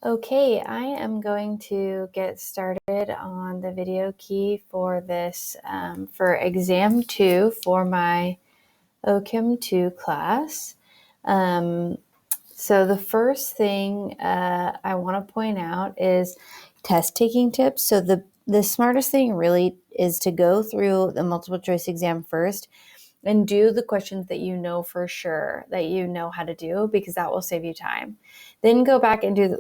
Okay, I am going to get started on the video key for this for exam 2 for my Ochem 2 class. So the first thing I want to point out is test taking tips. So the smartest thing really is to go through the multiple choice exam first and do the questions that you know for sure that you know how to do, because that will save you time. Then go back and do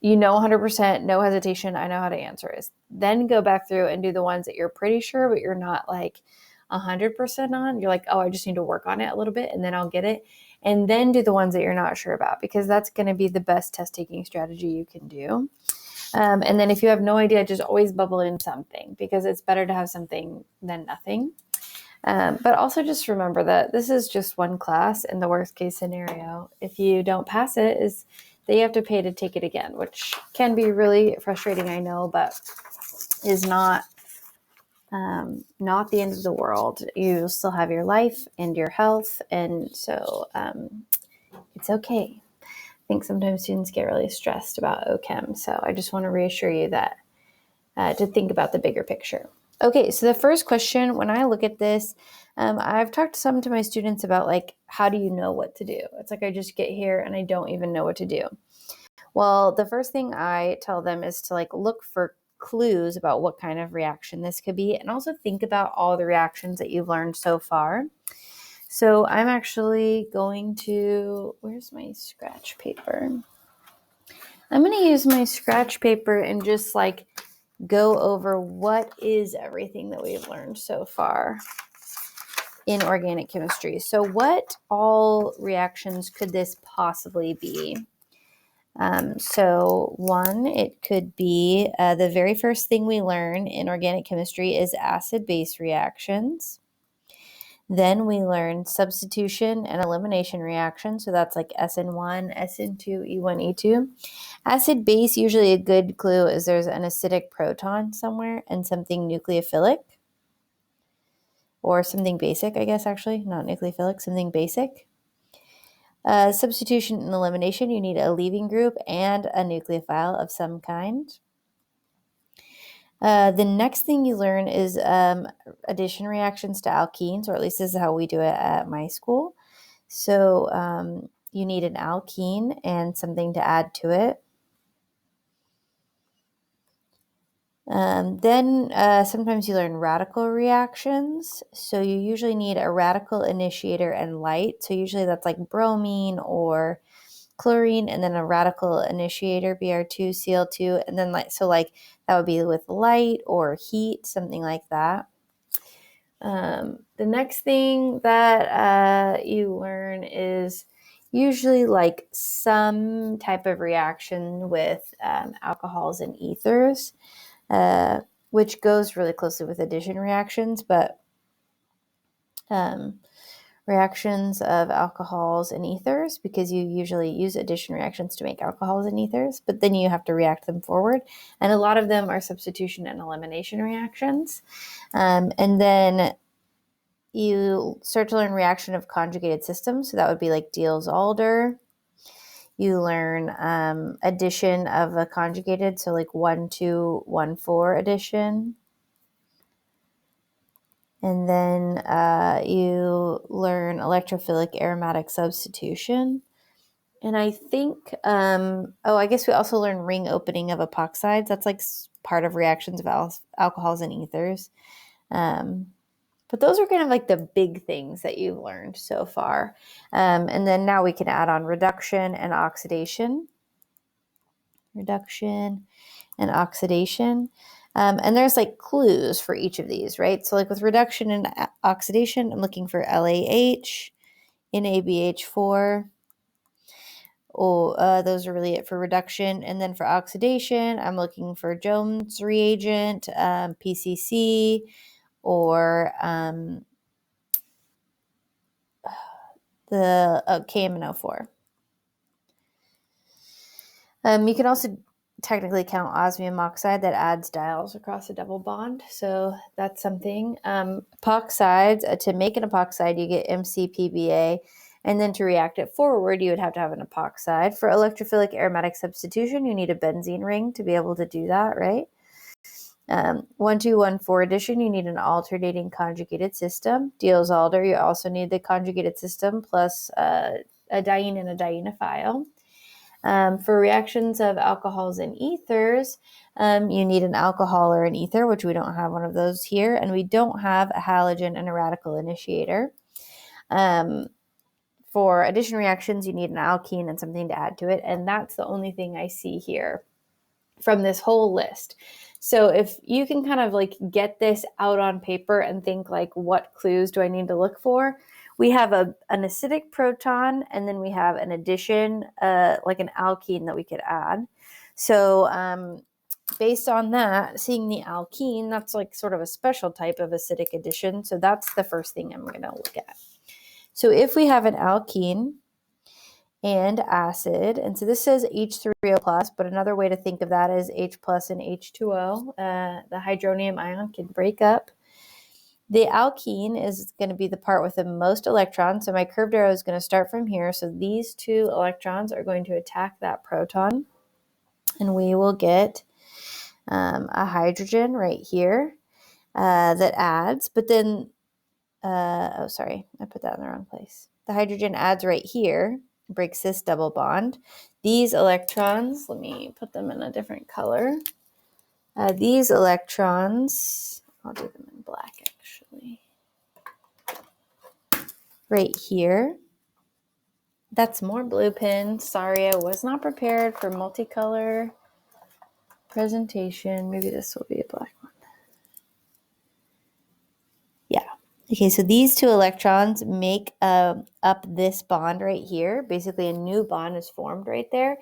100%, no hesitation, I know how to answer is. Then go back through and do the ones that you're pretty sure, but you're not 100% on. You're like, oh, I just need to work on it a little bit and then I'll get it. And then do the ones that you're not sure about, because that's going to be the best test taking strategy you can do. And then if you have no idea, just always bubble in something, because it's better to have something than nothing. But also just remember that this is just one class, and the worst case scenario, if you don't pass it, is that you have to pay to take it again, which can be really frustrating, I know, but is not the end of the world. You still have your life and your health, and so it's okay. I think sometimes students get really stressed about Ochem, so I just want to reassure you that to think about the bigger picture. Okay, so the first question, when I look at this, I've talked some to my students about how do you know what to do? It's like I just get here and I don't even know what to do. Well, the first thing I tell them is to look for clues about what kind of reaction this could be, and also think about all the reactions that you've learned so far. So I'm actually going to, where's my scratch paper? I'm going to use my scratch paper and just go over what is everything that we've learned so far in organic chemistry. So what all reactions could this possibly be? So one, it could be the very first thing we learn in organic chemistry is acid-base reactions. Then we learn substitution and elimination reactions. So that's like SN1, SN2, E1, E2. Acid-base, usually a good clue is there's an acidic proton somewhere and something nucleophilic. Or something basic, I guess, actually. Not nucleophilic, something basic. Substitution and elimination, you need a leaving group and a nucleophile of some kind. The next thing you learn is addition reactions to alkenes, or at least this is how we do it at my school. So you need an alkene and something to add to it. Then sometimes you learn radical reactions. So you usually need a radical initiator and light. So usually that's like bromine or chlorine, and then a radical initiator, Br2, Cl2, and then that would be with light or heat, something like that. The next thing that you learn is usually some type of reaction with alcohols and ethers, which goes really closely with addition reactions, but reactions of alcohols and ethers, because you usually use addition reactions to make alcohols and ethers, but then you have to react them forward. And a lot of them are substitution and elimination reactions. And then you start to learn reaction of conjugated systems. So that would be like Diels-Alder. You learn addition of a conjugated, so 1,2, 1,4 addition. And then you learn electrophilic aromatic substitution. And I think, I guess we also learn ring opening of epoxides. That's part of reactions of alcohols and ethers. But those are kind of the big things that you've learned so far. And then now we can add on reduction and oxidation. Reduction and oxidation. And there's clues for each of these, right? So with reduction and oxidation, I'm looking for LAH, NABH4. Those are really it for reduction. And then for oxidation, I'm looking for Jones reagent, PCC, or the KMNO4. You can also technically count osmium oxide that adds dials across a double bond. So that's something. Epoxides, to make an epoxide, you get MCPBA. And then to react it forward, you would have to have an epoxide. For electrophilic aromatic substitution, you need a benzene ring to be able to do that, right? 1214 addition, you need an alternating conjugated system. Diels-Alder, you also need the conjugated system plus a diene and a dienophile. For reactions of alcohols and ethers, you need an alcohol or an ether, which we don't have one of those here, and we don't have a halogen and a radical initiator. For addition reactions, you need an alkene and something to add to it, and that's the only thing I see here from this whole list. So if you can kind of like get this out on paper and think like, what clues do I need to look for? We have an acidic proton, and then we have an addition, like an alkene that we could add. So based on that, seeing the alkene, that's like sort of a special type of acidic addition. So that's the first thing I'm going to look at. So if we have an alkene and acid, and so this says H3O plus, but another way to think of that is H plus and H2O. The hydronium ion can break up. The alkene is going to be the part with the most electrons, so my curved arrow is going to start from here. So these two electrons are going to attack that proton, and we will get a hydrogen right here that adds, but then, oh, sorry, I put that in the wrong place. The hydrogen adds right here, breaks this double bond. These electrons, let me put them in a different color. These electrons, I'll do them in black actually. Right here. That's more blue pins. Sorry, I was not prepared for multicolor presentation. Maybe this will be a black one. Yeah. Okay, so these two electrons make up this bond right here. Basically, a new bond is formed right there.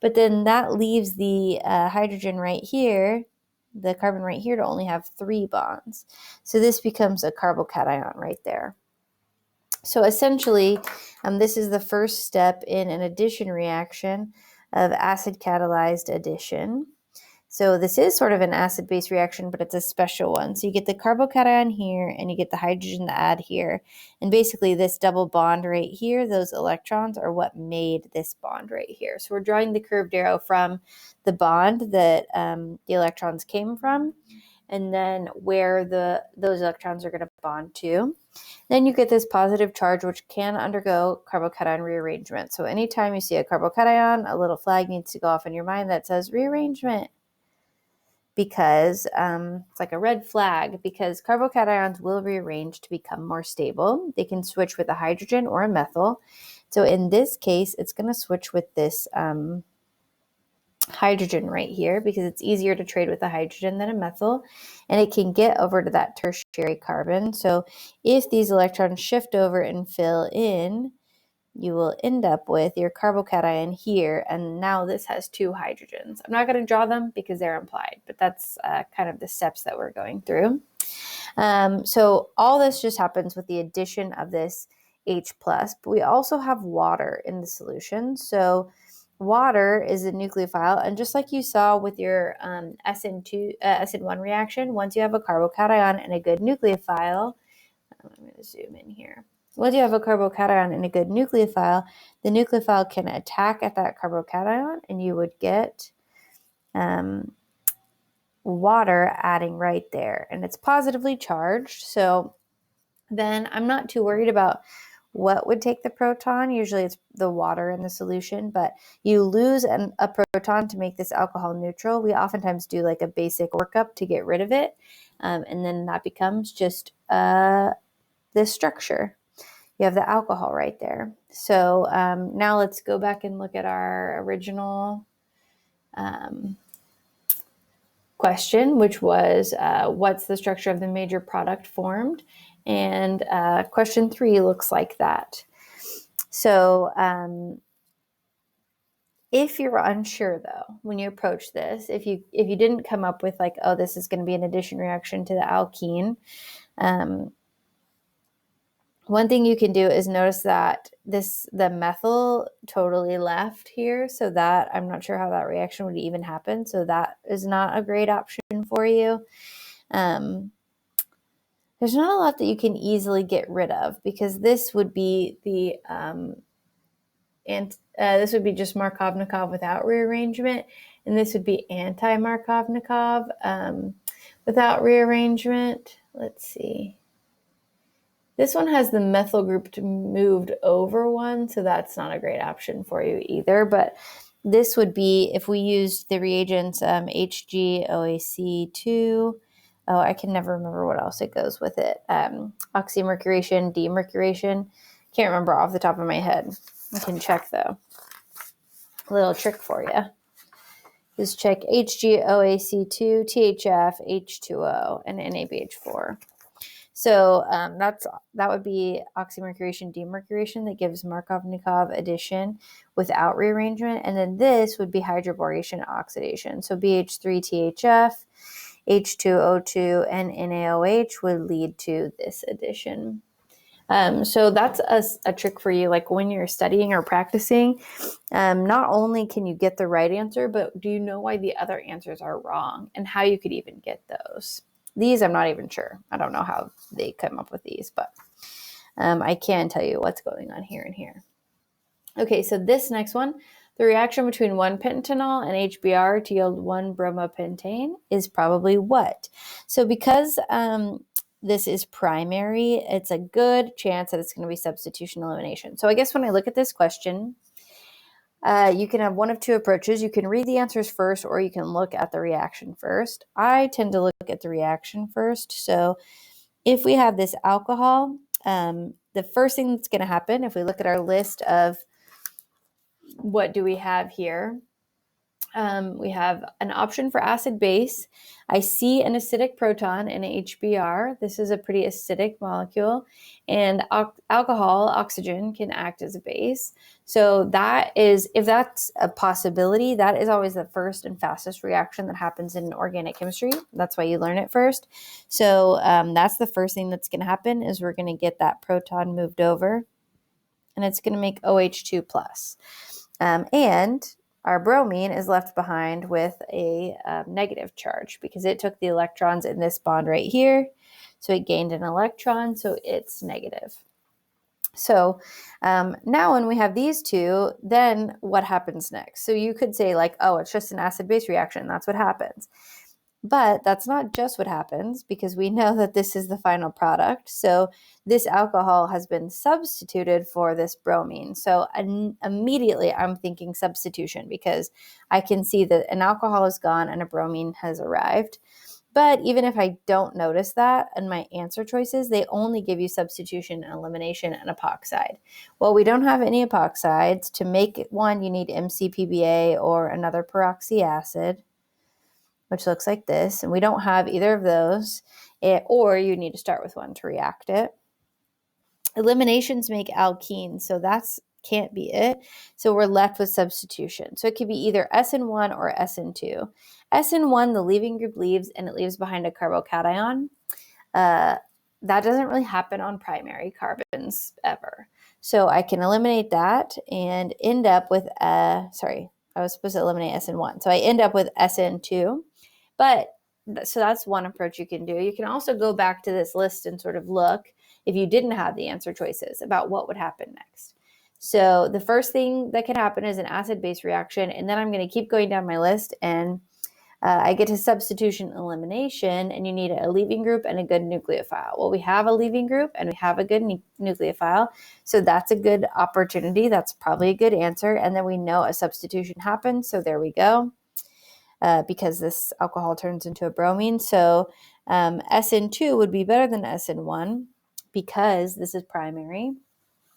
But then that leaves the hydrogen right here, the carbon right here, to only have 3 bonds. So this becomes a carbocation right there. So essentially, this is the first step in an addition reaction of acid-catalyzed addition. So this is sort of an acid-base reaction, but it's a special one. So you get the carbocation here, and you get the hydrogen to add here. And basically this double bond right here, those electrons are what made this bond right here. So we're drawing the curved arrow from the bond that the electrons came from, and then where those electrons are going to bond to. Then you get this positive charge, which can undergo carbocation rearrangement. So anytime you see a carbocation, a little flag needs to go off in your mind that says rearrangement, because it's like a red flag, because carbocations will rearrange to become more stable. They can switch with a hydrogen or a methyl. So in this case, it's going to switch with this hydrogen right here, because it's easier to trade with a hydrogen than a methyl, and it can get over to that tertiary carbon. So if these electrons shift over and fill in, you will end up with your carbocation here, and now this has 2 hydrogens. I'm not going to draw them because they're implied, but that's kind of the steps that we're going through. So all this just happens with the addition of this H+, but we also have water in the solution. So water is a nucleophile, and just like you saw with your SN1 reaction, once you have a carbocation and a good nucleophile, I'm going to zoom in here. Once you have a carbocation and a good nucleophile, the nucleophile can attack at that carbocation, and you would get water adding right there, and it's positively charged. So then I'm not too worried about what would take the proton. Usually it's the water in the solution, but you lose a proton to make this alcohol neutral. We oftentimes do like a basic workup to get rid of it, and then that becomes just this structure. You have the alcohol right there. So now let's go back and look at our original question, which was what's the structure of the major product formed? And question 3 looks like that. So if you're unsure, though, when you approach this, if you didn't come up with like, oh, this is going to be an addition reaction to the alkene, one thing you can do is notice that the methyl totally left here, so that I'm not sure how that reaction would even happen. So that is not a great option for you. there's not a lot that you can easily get rid of, because this would be the this would be just Markovnikov without rearrangement, and this would be anti-Markovnikov without rearrangement. Let's see. This one has the methyl group moved over one, so that's not a great option for you either. But this would be, if we used the reagents HgOAC2. Oh, I can never remember what else it goes with it. Oxymercuration, demercuration. Can't remember off the top of my head. I can check though. A little trick for you is check HgOAC2, THF, H2O, and NaBH4. So that would be oxymercuration, demercuration that gives Markovnikov addition without rearrangement. And then this would be hydroboration oxidation. So BH3THF, H2O2, and NaOH would lead to this addition. So that's a trick for you, like when you're studying or practicing. Not only can you get the right answer, but do you know why the other answers are wrong and how you could even get those? These I'm not even sure. I don't know how they come up with these, but I can tell you what's going on here and here. Okay, so this next one, the reaction between 1-pentanol and HBr to yield 1-bromopentane is probably what? So because this is primary, it's a good chance that it's going to be substitution elimination. So I guess when I look at this question, you can have one of two approaches. You can read the answers first, or you can look at the reaction first. I tend to look at the reaction first. So if we have this alcohol, the first thing that's going to happen, if we look at our list of what do we have here, we have an option for acid base. I see an acidic proton in HBr. This is a pretty acidic molecule, and alcohol, oxygen, can act as a base. So that is, if that's a possibility, that is always the first and fastest reaction that happens in organic chemistry. That's why you learn it first. So that's the first thing that's going to happen, is we're going to get that proton moved over, and it's going to make OH2 plus. And our bromine is left behind with a negative charge because it took the electrons in this bond right here. So it gained an electron, so it's negative. So now when we have these two, then what happens next? So you could say like, oh, it's just an acid-base reaction. That's what happens. But that's not just what happens, because we know that this is the final product. So this alcohol has been substituted for this bromine. So immediately I'm thinking substitution, because I can see that an alcohol is gone and a bromine has arrived. But even if I don't notice that in my answer choices, they only give you substitution and elimination and epoxide. Well, we don't have any epoxides. To make one, you need MCPBA or another peroxy acid, which looks like this, and we don't have either of those, or you need to start with one to react it. Eliminations make alkenes, so that's can't be it. So we're left with substitution. So it could be either SN1 or SN2. SN1, the leaving group leaves, and it leaves behind a carbocation. That doesn't really happen on primary carbons ever. So I can eliminate that and end up with, I was supposed to eliminate SN1. So I end up with SN2. But so that's one approach you can do. You can also go back to this list and sort of look, if you didn't have the answer choices, about what would happen next. So the first thing that could happen is an acid-base reaction, and then I'm going to keep going down my list, and I get to substitution elimination, and you need a leaving group and a good nucleophile. Well, we have a leaving group and we have a good nucleophile, so that's a good opportunity. That's probably a good answer, and then we know a substitution happens, so there we go. Because this alcohol turns into a bromine. So SN2 would be better than SN1 because this is primary,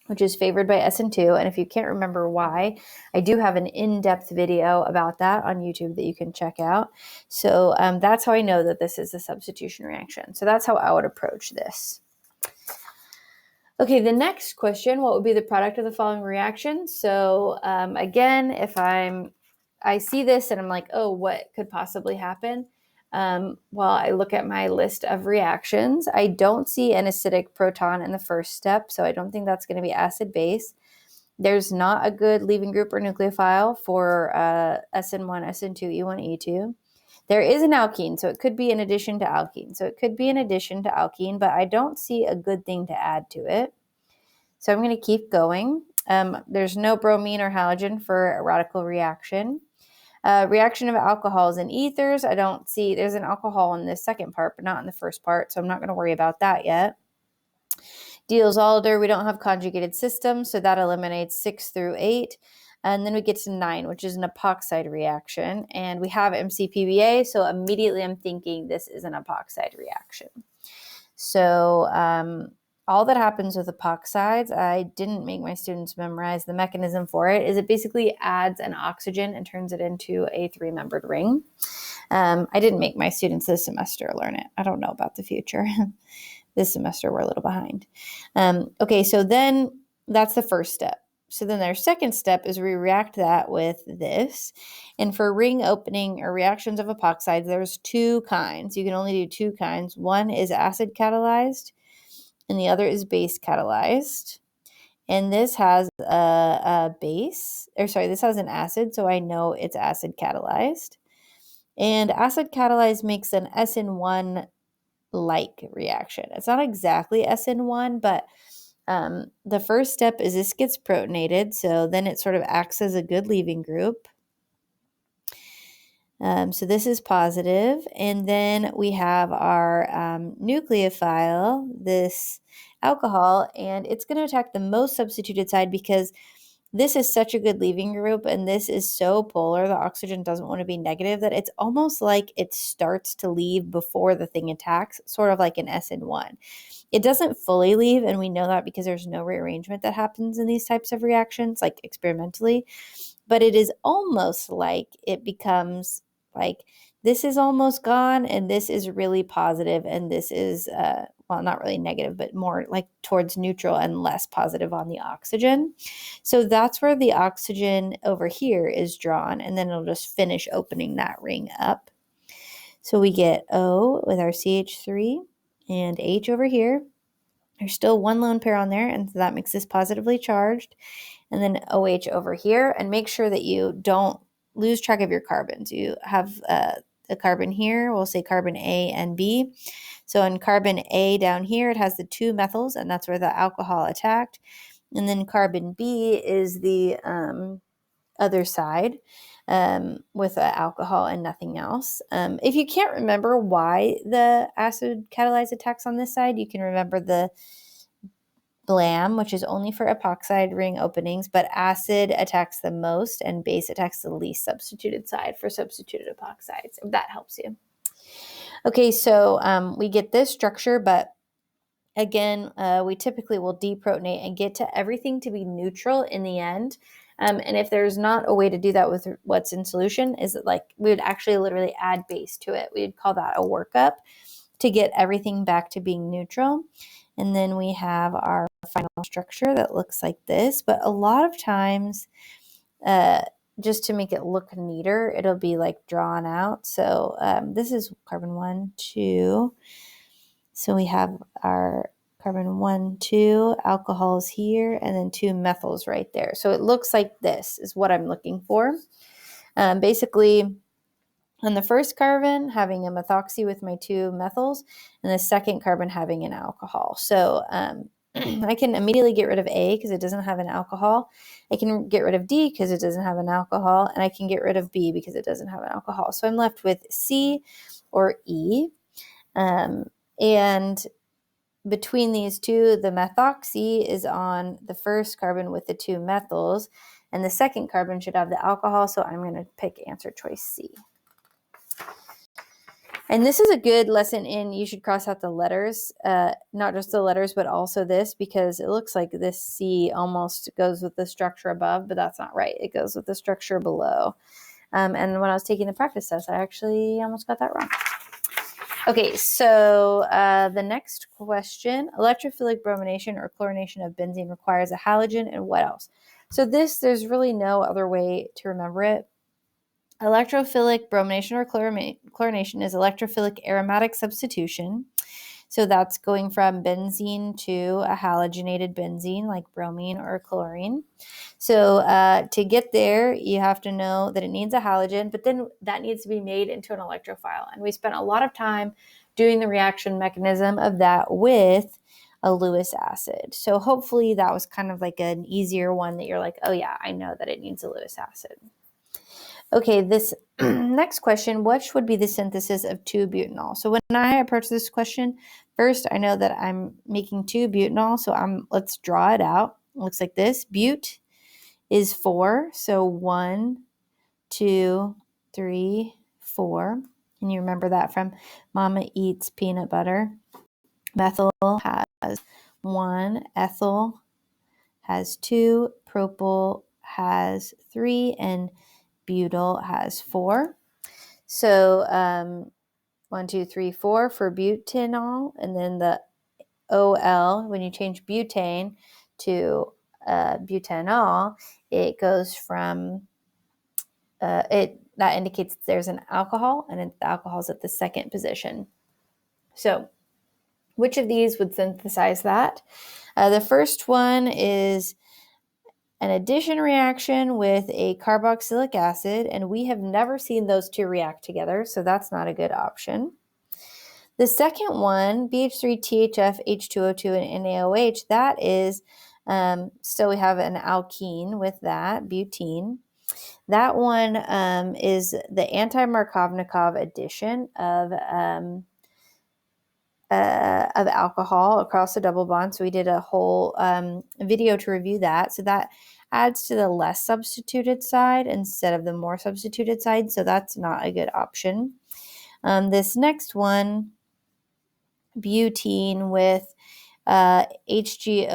which is favored by SN2. And if you can't remember why, I do have an in-depth video about that on YouTube that you can check out. So that's how I know that this is a substitution reaction. So that's how I would approach this. Okay, the next question, what would be the product of the following reaction? So again, if I see this and I'm like, oh, what could possibly happen? Well, I look at my list of reactions. I don't see an acidic proton in the first step, so I don't think that's going to be acid-base. There's not a good leaving group or nucleophile for SN1, SN2, E1, E2. There is an alkene, so it could be in addition to alkene. So it could be in addition to alkene, but I don't see a good thing to add to it. So I'm going to keep going. There's no bromine or halogen for a radical reaction. Reaction of alcohols and ethers. I don't see, there's an alcohol in the second part, but not in the first part. So I'm not going to worry about that yet. Diels-Alder, we don't have conjugated systems, so that eliminates 6 through 8. And then we get to 9, which is an epoxide reaction. And we have MCPBA, so immediately I'm thinking this is an epoxide reaction. So all that happens with epoxides, I didn't make my students memorize the mechanism for it, is it basically adds an oxygen and turns it into a 3-membered ring. I didn't make my students this semester learn it. I don't know about the future. This semester, we're a little behind. Okay, so then that's the first step. So then their second step is we react that with this. And for ring opening or reactions of epoxides, there's 2 kinds. You can only do 2 kinds. One is acid catalyzed, and the other is base catalyzed. And this has a base, this has an acid, so I know it's acid catalyzed. And acid catalyzed makes an SN1 like reaction. It's not exactly SN1, but the first step is this gets protonated, so then it sort of acts as a good leaving group. So this is positive, and then we have our nucleophile, this alcohol, and it's going to attack the most substituted side because this is such a good leaving group, and this is so polar, the oxygen doesn't want to be negative, that it's almost like it starts to leave before the thing attacks, sort of like an SN1. It doesn't fully leave, and we know that because there's no rearrangement that happens in these types of reactions, like experimentally, but it is almost like it becomes like this is almost gone, and this is really positive, and this is, well, not really negative, but more like towards neutral and less positive on the oxygen. So that's where the oxygen over here is drawn, and then it'll just finish opening that ring up. So we get O with our CH3 and H over here. There's still 1 lone pair on there, and so that makes this positively charged. And then OH over here, and make sure that you don't lose track of your carbons. You have the carbon here, we'll say carbon A and B. So in carbon A down here, it has the 2 methyls, and that's where the alcohol attacked. And then carbon B is the other side with alcohol and nothing else. If you can't remember why the acid catalyzed attacks on this side, you can remember the BLAM, which is only for epoxide ring openings, but acid attacks the most and base attacks the least substituted side for substituted epoxides, if that helps you. Okay, so we get this structure, but again, we typically will deprotonate and get to everything to be neutral in the end. And if there's not a way to do that with what's in solution, is that like we would actually literally add base to it. We'd call that a workup to get everything back to being neutral. And then we have our final structure that looks like this. But a lot of times, just to make it look neater, it'll be like drawn out. So this is carbon 1, 2. So we have our carbon 1, 2 alcohols here, and then 2 methyls right there. So it looks like this is what I'm looking for. Basically, on the first carbon, having a methoxy with my 2 methyls, and the second carbon having an alcohol. So I can immediately get rid of A because it doesn't have an alcohol. I can get rid of D because it doesn't have an alcohol, and I can get rid of B because it doesn't have an alcohol. So I'm left with C or E. And between these two, the methoxy is on the first carbon with the 2 methyls, and the second carbon should have the alcohol, so I'm going to pick answer choice C. And this is a good lesson in you should cross out the letters, not just the letters, but also this, because it looks like this C almost goes with the structure above, but that's not right. It goes with the structure below. And when I was taking the practice test, I actually almost got that wrong. Okay, so the next question, electrophilic bromination or chlorination of benzene requires a halogen, and what else? So there's really no other way to remember it. Electrophilic bromination or chlorination is electrophilic aromatic substitution. So that's going from benzene to a halogenated benzene like bromine or chlorine. So to get there, you have to know that it needs a halogen, but then that needs to be made into an electrophile. And we spent a lot of time doing the reaction mechanism of that with a Lewis acid. So hopefully that was kind of like an easier one that you're like, oh yeah, I know that it needs a Lewis acid. Okay, this next question, which would be the synthesis of 2-butanol? So when I approach this question, first I know that I'm making 2-butanol, so let's draw it out. It looks like this. But is 4, so 1, 2, 3, 4. Can you remember that from Mama Eats Peanut Butter? Methyl has 1, ethyl has 2, propyl has 3, and butyl has 4. So 1, 2, 3, 4 for butanol, and then the OL, when you change butane to butanol, it goes from that indicates there's an alcohol, and the alcohol is at the second position. So which of these would synthesize that? The first one is an addition reaction with a carboxylic acid, and we have never seen those two react together, so that's not a good option. The second one, BH3, THF, H2O2, and NaOH, that is, still we have an alkene with that, butene. That one is the anti-Markovnikov addition of alcohol across the double bond. So we did a whole video to review that. So that adds to the less substituted side instead of the more substituted side. So that's not a good option. This next one, butene with HGOAC2,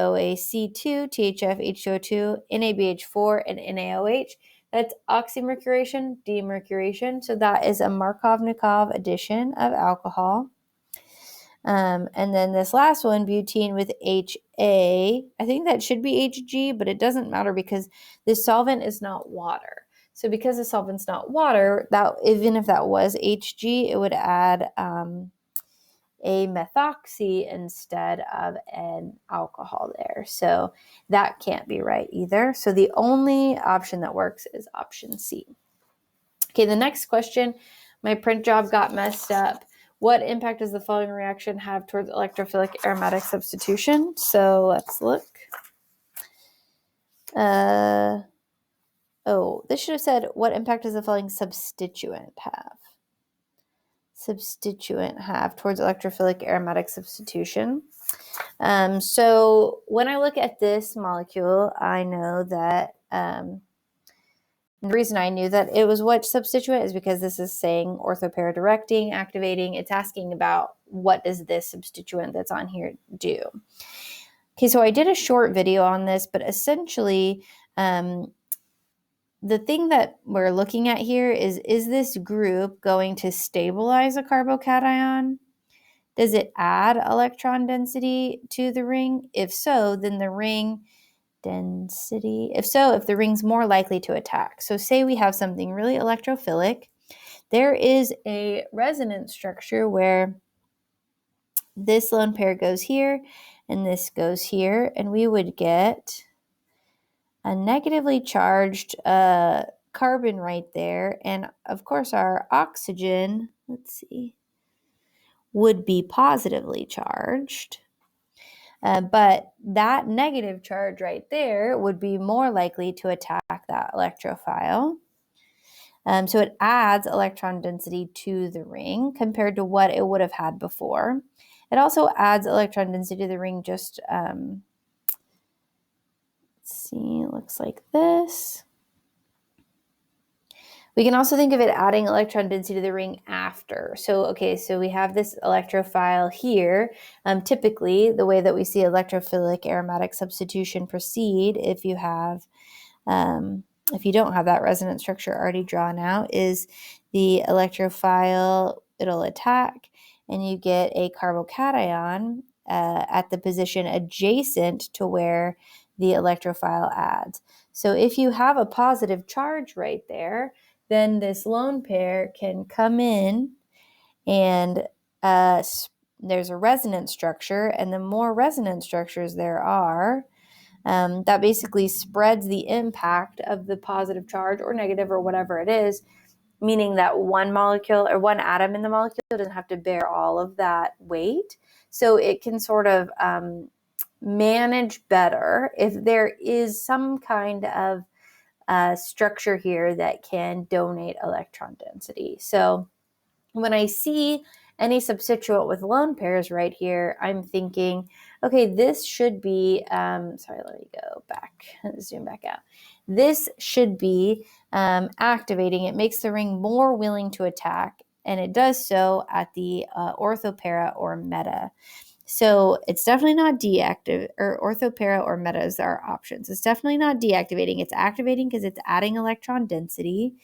THF, H2O2, NABH4, and NaOH. That's oxymercuration, demercuration. So that is a Markovnikov addition of alcohol. And then this last one, butene with HA, I think that should be Hg, but it doesn't matter because this solvent is not water. So because the solvent's not water, that even if that was Hg, it would add a methoxy instead of an alcohol there. So that can't be right either. So the only option that works is option C. Okay, the next question, my print job got messed up. What impact does the following reaction have towards electrophilic aromatic substitution? So let's look. This should have said, what impact does the following substituent have? Substituent have towards electrophilic aromatic substitution. So when I look at this molecule, I know that the reason I knew that it was what substituent is because this is saying orthopair directing, activating. It's asking about what does this substituent that's on here do. Okay, so I did a short video on this, but essentially the thing that we're looking at here is this group going to stabilize a carbocation? Does it add electron density to the ring? If so, then the ring density. If the ring's more likely to attack. So say we have something really electrophilic. There is a resonance structure where this lone pair goes here and this goes here, and we would get a negatively charged carbon right there. And of course our oxygen, would be positively charged. But that negative charge right there would be more likely to attack that electrophile. So it adds electron density to the ring compared to what it would have had before. It also adds electron density to the ring just, it looks like this. We can also think of it adding electron density to the ring after. So we have this electrophile here. Typically, the way that we see electrophilic aromatic substitution proceed, if you don't have that resonance structure already drawn out, is the electrophile, it'll attack, and you get a carbocation at the position adjacent to where the electrophile adds. So if you have a positive charge right there, then this lone pair can come in and there's a resonance structure, and the more resonance structures there are, that basically spreads the impact of the positive charge or negative or whatever it is, meaning that one molecule or one atom in the molecule doesn't have to bear all of that weight. So it can sort of manage better if there is some kind of structure here that can donate electron density. So when I see any substituent with lone pairs right here, I'm thinking, okay, this should be, sorry, let me go back, zoom back out. This should be activating. It makes the ring more willing to attack, and it does so at the orthopara or meta. So it's definitely not deactive, or orthopara or metas are options. It's definitely not deactivating. It's activating because it's adding electron density.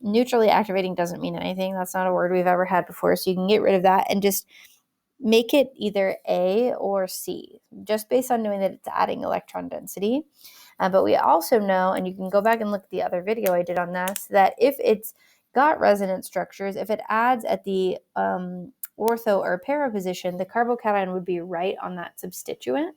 Neutrally activating doesn't mean anything. That's not a word we've ever had before. So you can get rid of that and just make it either A or C, just based on knowing that it's adding electron density. But we also know, and you can go back and look at the other video I did on this, that if it's got resonance structures, if it adds at the ortho or para position, the carbocation would be right on that substituent.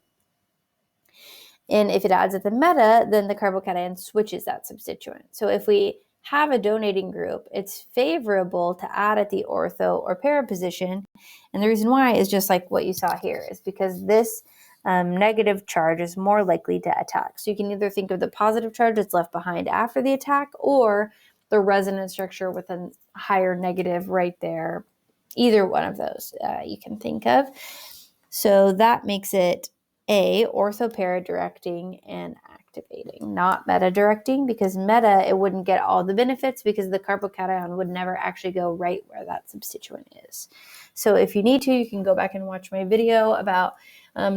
And if it adds at the meta, then the carbocation switches that substituent. So if we have a donating group, it's favorable to add at the ortho or para position. And the reason why is just like what you saw here, is because this negative charge is more likely to attack. So you can either think of the positive charge that's left behind after the attack, or the resonance structure with a higher negative right there. Either one of those you can think of. So that makes it A, orthopara directing and activating, not meta directing, because meta, it wouldn't get all the benefits because the carbocation would never actually go right where that substituent is. So if you need to, you can go back and watch my video about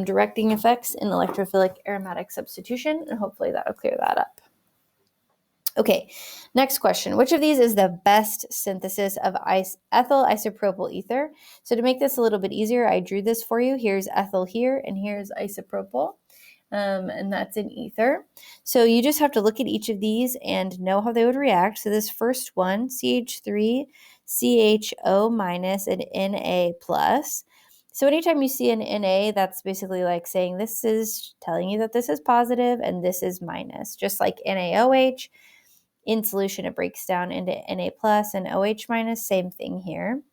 directing effects in electrophilic aromatic substitution, and hopefully that'll clear that up. Okay, next question. Which of these is the best synthesis of ethyl isopropyl ether? So to make this a little bit easier, I drew this for you. Here's ethyl here, and here's isopropyl, and that's in ether. So you just have to look at each of these and know how they would react. So this first one, CH3, CHO minus, and Na plus. So anytime you see an Na, that's basically like saying this is telling you that this is positive and this is minus, just like NaOH. In solution, it breaks down into Na plus and OH minus, same thing here.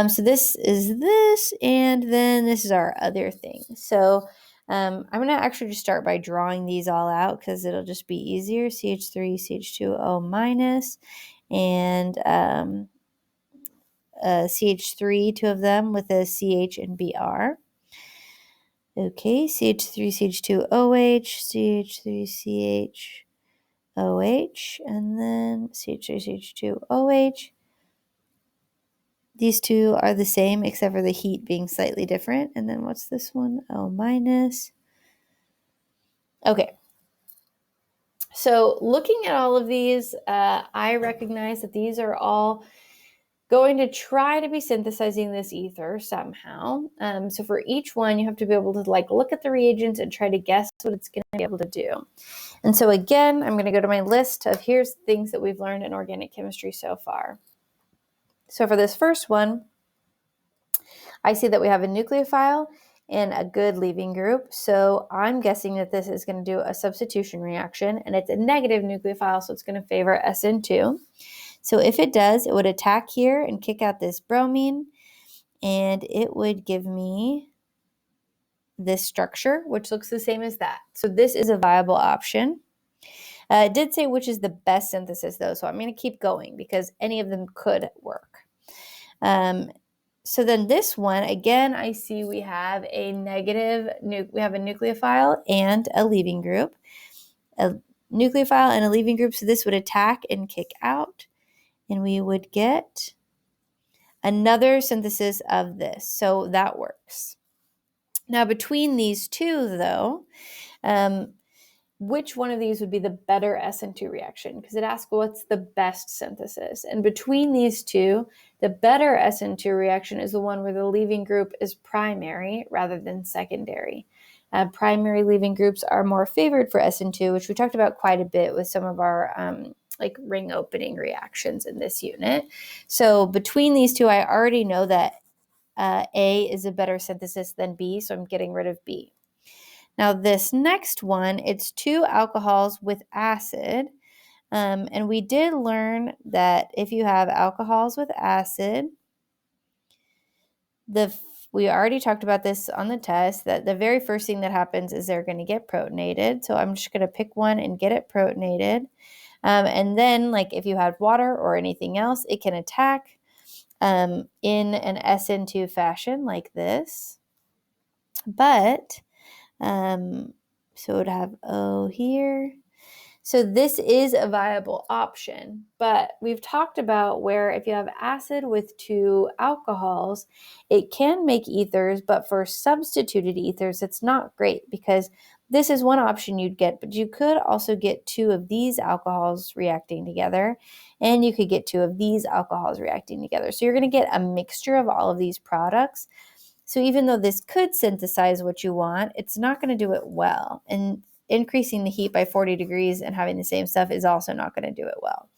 So this is this, and then this is our other thing. So I'm going to actually just start by drawing these all out because it'll just be easier. CH3, CH2O minus, and CH3, two of them with a CH and Br. Okay, CH3, CH2OH, CH3, CH. OH, and then CH2OH. These two are the same except for the heat being slightly different. And then what's this one? O minus. Okay. So looking at all of these, I recognize that these are all going to try to be synthesizing this ether somehow. So for each one, you have to be able to look at the reagents and try to guess what it's going to be able to do. And so again, I'm going to go to my list of here's things that we've learned in organic chemistry so far. So for this first one, I see that we have a nucleophile and a good leaving group. So I'm guessing that this is going to do a substitution reaction, and it's a negative nucleophile, so it's going to favor SN2. So if it does, it would attack here and kick out this bromine, and it would give me this structure, which looks the same as that. So this is a viable option. It did say which is the best synthesis, though, so I'm going to keep going because any of them could work. So then this one, again, I see we have a we have a nucleophile and a leaving group. A nucleophile and a leaving group, so this would attack and kick out. And we would get another synthesis of this. So that works. Now, between these two, though, which one of these would be the better SN2 reaction? Because it asks what's the best synthesis. And between these two, the better SN2 reaction is the one where the leaving group is primary rather than secondary. Primary leaving groups are more favored for SN2, which we talked about quite a bit with some of our like ring opening reactions in this unit. So between these two, I already know that A is a better synthesis than B, so I'm getting rid of B. Now this next one, it's 2 alcohols with acid. And we did learn that if you have alcohols with acid, we already talked about this on the test, that the very first thing that happens is they're going to get protonated. So I'm just going to pick one and get it protonated. And then, like if you have water or anything else, it can attack in an SN2 fashion like this. But, so it would have O here. So this is a viable option, but we've talked about where if you have acid with 2 alcohols, it can make ethers, but for substituted ethers, it's not great because this is one option you'd get, but you could also get 2 of these alcohols reacting together, and you could get 2 of these alcohols reacting together. So you're going to get a mixture of all of these products. So even though this could synthesize what you want, it's not going to do it well. And increasing the heat by 40 degrees and having the same stuff is also not going to do it well.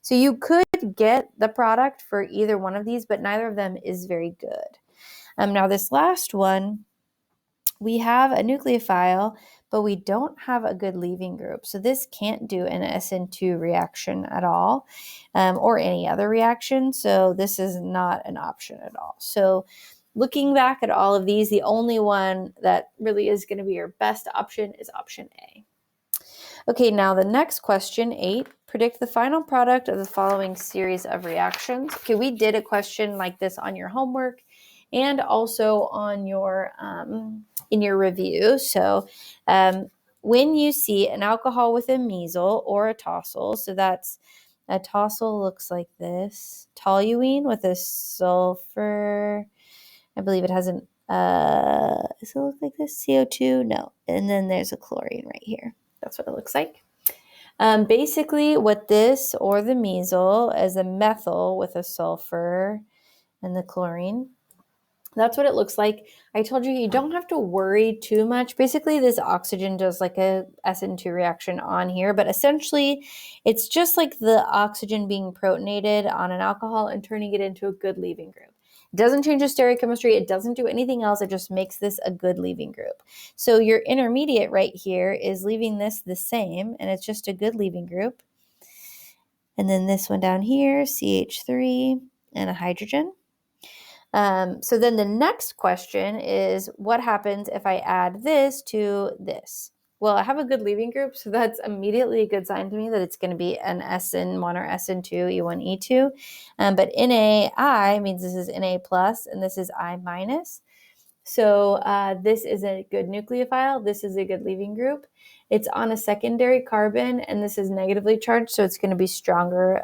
So you could get the product for either one of these, but neither of them is very good. Now this last one, we have a nucleophile, but we don't have a good leaving group. So this can't do an SN2 reaction at all, or any other reaction. So this is not an option at all. So looking back at all of these, the only one that really is going to be your best option is option A. Okay, now the next question, 8, predict the final product of the following series of reactions. Okay, we did a question like this on your homework and also on your in your review. So when you see an alcohol with a mesol or a tosyl, so that's a tosyl looks like this, toluene with a sulfur, I believe it has an, does it look like this? CO2? No. And then there's a chlorine right here. That's what it looks like. Basically, what this, or the mesol, is a methyl with a sulfur and the chlorine. That's what it looks like. I told you don't have to worry too much. Basically, this oxygen does like a SN2 reaction on here, but essentially, it's just like the oxygen being protonated on an alcohol and turning it into a good leaving group. It doesn't change the stereochemistry. It doesn't do anything else. It just makes this a good leaving group. So your intermediate right here is leaving this the same, and it's just a good leaving group. And then this one down here, CH3 and a hydrogen. So then the next question is, what happens if I add this to this? Well, I have a good leaving group, so that's immediately a good sign to me that it's going to be an SN1 or SN2, E1, E2. But NaI means this is Na plus, and this is I minus. So this is a good nucleophile. This is a good leaving group. It's on a secondary carbon, and this is negatively charged, so it's going to be stronger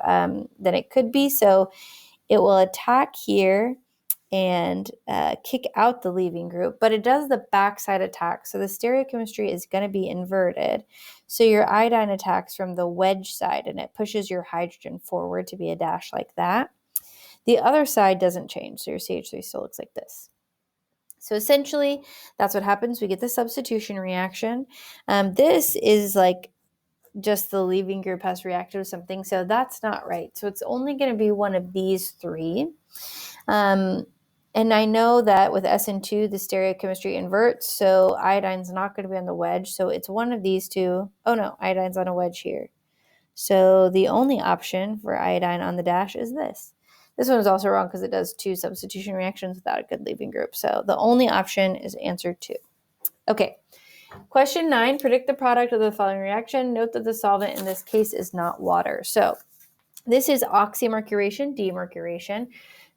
than it could be. So it will attack here and kick out the leaving group, but it does the backside attack. So the stereochemistry is going to be inverted. So your iodine attacks from the wedge side, and it pushes your hydrogen forward to be a dash like that. The other side doesn't change, so your CH3 still looks like this. So essentially, that's what happens. We get the substitution reaction. This is like just the leaving group has reacted with something, so that's not right. So it's only going to be one of these 3. And I know that with SN2, the stereochemistry inverts, so iodine's not going to be on the wedge. So it's one of these 2. Oh no, iodine's on a wedge here. So the only option for iodine on the dash is this. This one is also wrong because it does 2 substitution reactions without a good leaving group. So the only option is answer 2. Okay. Question 9, predict the product of the following reaction. Note that the solvent in this case is not water. So this is oxymercuration, demercuration.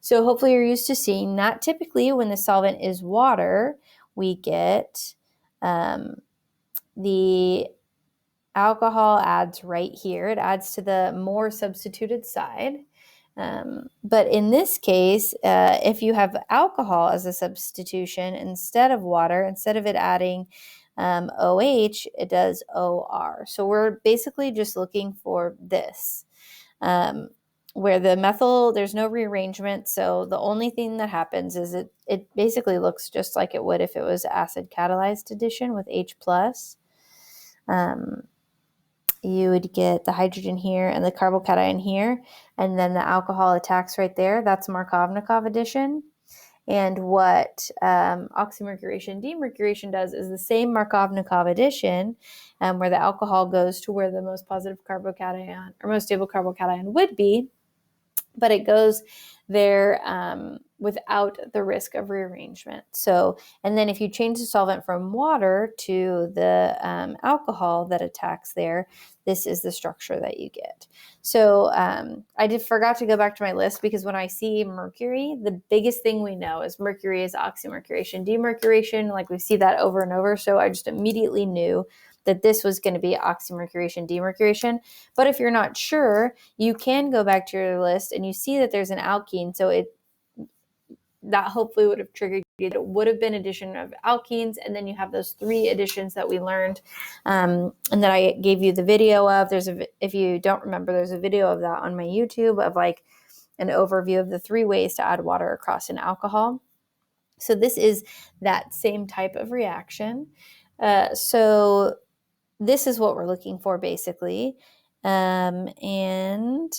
So hopefully you're used to seeing that. Typically, when the solvent is water, we get the alcohol adds right here. It adds to the more substituted side. But in this case, if you have alcohol as a substitution instead of water, instead of it adding OH, it does OR. So we're basically just looking for this. Where the methyl, there's no rearrangement, so the only thing that happens is it basically looks just like it would if it was acid catalyzed addition with H+. you would get the hydrogen here and the carbocation here, and then the alcohol attacks right there. That's Markovnikov addition. And what oxymercuration demercuration does is the same Markovnikov addition, where the alcohol goes to where the most positive carbocation or most stable carbocation would be, but it goes there without the risk of rearrangement. So, and then if you change the solvent from water to the alcohol that attacks there, this is the structure that you get. So I forgot to go back to my list, because when I see mercury, the biggest thing we know is mercury is oxymercuration, demercuration, like we see that over and over. So I just immediately knew that this was going to be oxymercuration, demercuration. But if you're not sure, you can go back to your list and you see that there's an alkene. So that hopefully would have triggered you. It would have been addition of alkenes, and then you have those 3 additions that we learned and that I gave you the video of. If you don't remember, there's a video of that on my YouTube of like an overview of the 3 ways to add water across an alcohol. So this is that same type of reaction. So this is what we're looking for basically. And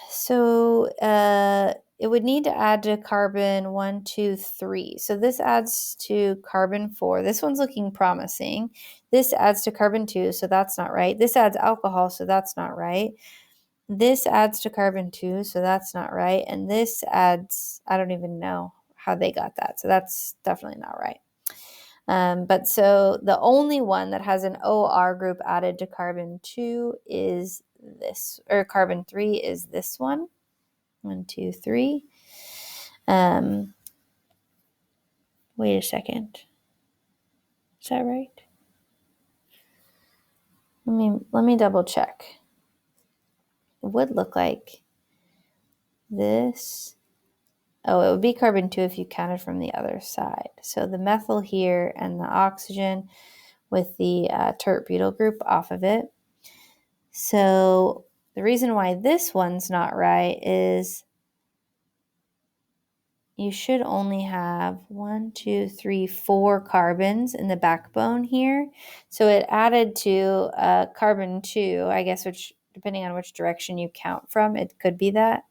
so it would need to add to carbon 1, 2, 3. So this adds to carbon 4. This one's looking promising. This adds to carbon 2, so that's not right. This adds alcohol, so that's not right. This adds to carbon 2, so that's not right. And this adds, I don't even know how they got that. So that's definitely not right. But so the only one that has an OR group added to carbon 2 is this, or carbon 3 is this one. 1, 2, 3. Wait a second. Is that right? Let me double check. It would look like this. Oh, it would be carbon 2 if you counted from the other side. So the methyl here and the oxygen with the tert butyl group off of it. So the reason why this one's not right is you should only have 1, 2, 3, 4 carbons in the backbone here. So it added to carbon 2, I guess, which depending on which direction you count from, it could be that.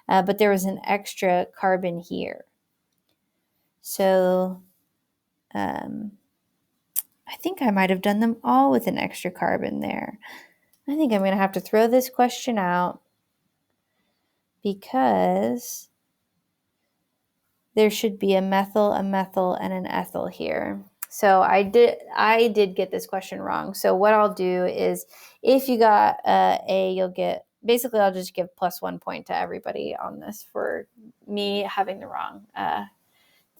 But there was an extra carbon here. So I think I might have done them all with an extra carbon there. I think I'm going to have to throw this question out because there should be a methyl, and an ethyl here. So I did get this question wrong. So what I'll do is, if you got A, you'll get, basically I'll just give +1 point to everybody on this for me having the wrong